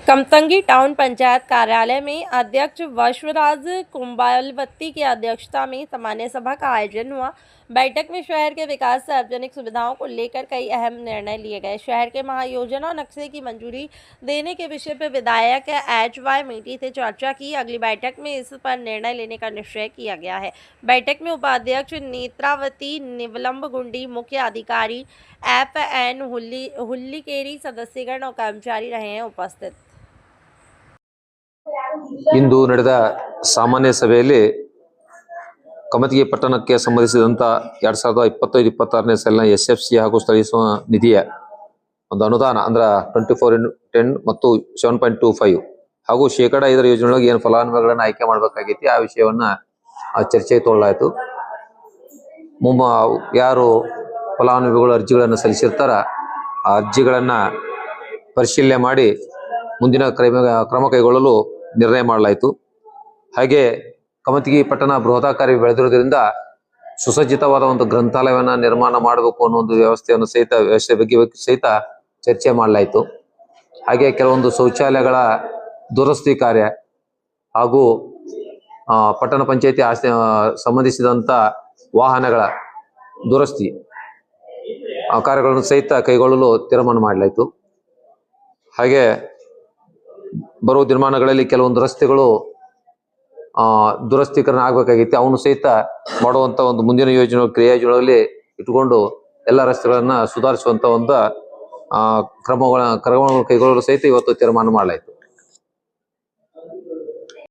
कमतंगी town panchayat कार्यालय में अध्यक्ष वश्वराज कुंबालवत्ती की अध्यक्षता में सामान्य सभा का आयोजन हुआ। बैठक में शहर के विकास, सार्वजनिक सुविधाओं को लेकर कई अहम निर्णय लिए गए। शहर के महायोजना और नक्शे की मंजूरी देने के विषय पर विधायक HY मेटी से चर्चा की। अगली बैठक में इस पर निर्णय लेने का निश्चय किया गया है। बैठक में उपाध्यक्ष नेत्रावती निवलंब गुंडी, मुख्य अधिकारी FN हुल्लिकेरी, सदस्यगण और कर्मचारी रहे हैं उपस्थित। ಇಂದು ನಡೆದ ಸಾಮಾನ್ಯ ಸಭೆಯಲ್ಲಿ ಕಮತಗಿ ಪಟ್ಟಣಕ್ಕೆ ಸಂಬಂಧಿಸಿದಂತ 2025-26ನೇ ಸಾಲಿನ SFC ಹಾಗೂ ಸ್ಥಳೀಯ ನಿಧಿಯ ಒಂದು ಅನುದಾನ ಅಂದ್ರೆ 24x10 ಮತ್ತು 7.25 ಹಾಗೂ ಶೇಕಡಾ 5 ಯೋಜನೆಗಳಿಗೆ ಏನು ಫಲಾನುಭವಿಗಳನ್ನು ಆಯ್ಕೆ ಮಾಡಬೇಕಾಗಿತ್ತು ಆ ವಿಷಯವನ್ನ ಚರ್ಚೆಗೆ ತಗೊಳ್ಳಲಾಯಿತು. ಯಾರು ಫಲಾನುಭವಿಗಳು ಅರ್ಜಿಗಳನ್ನು ಸಲ್ಲಿಸಿರ್ತಾರ ಆ ಅರ್ಜಿಗಳನ್ನ ಪರಿಶೀಲನೆ ಮಾಡಿ ಮುಂದಿನ ಕ್ರಮ ಕೈಗೊಳ್ಳಲು ನಿರ್ಣಯ ಮಾಡಲಾಯಿತು. ಹಾಗೆ ಕಮತಗಿ ಪಟ್ಟಣ ಬೃಹದಾಕಾರಿ ಬೆಳೆದಿರೋದ್ರಿಂದ ಸುಸಜ್ಜಿತವಾದ ಒಂದು ಗ್ರಂಥಾಲಯವನ್ನ ನಿರ್ಮಾಣ ಮಾಡಬೇಕು ಅನ್ನೋ ಒಂದು ವ್ಯವಸ್ಥೆ ಬಗ್ಗೆ ಸಹಿತ ಚರ್ಚೆ ಮಾಡಲಾಯಿತು. ಹಾಗೆ ಕೆಲವೊಂದು ಶೌಚಾಲಯಗಳ ದುರಸ್ತಿ ಕಾರ್ಯ ಹಾಗೂ ಪಟ್ಟಣ ಪಂಚಾಯತಿ ಸಂಬಂಧಿಸಿದಂತ ವಾಹನಗಳ ದುರಸ್ತಿ ಕಾರ್ಯಗಳನ್ನು ಸಹಿತ ಕೈಗೊಳ್ಳಲು ತೀರ್ಮಾನ ಮಾಡಲಾಯಿತು. ಹಾಗೆ ಬರುವ ದಿನಮಾನಗಳಲ್ಲಿ ಕೆಲವೊಂದು ರಸ್ತೆಗಳು ದುರಸ್ತೀಕರಣ ಆಗ್ಬೇಕಾಗಿತ್ತು, ಅವನು ಸಹಿತ ಮಾಡುವಂತ ಒಂದು ಮುಂದಿನ ಕ್ರಿಯಾಯೋಜನೆಗಳಲ್ಲಿ ಇಟ್ಟುಕೊಂಡು ಎಲ್ಲ ರಸ್ತೆಗಳನ್ನ ಸುಧಾರಿಸುವಂತ ಒಂದು ಕ್ರಮಗಳನ್ನು ಕೈಗೊಳ್ಳಲು ಸಹಿತ ಇವತ್ತು ತೀರ್ಮಾನ ಮಾಡಲಾಯಿತು.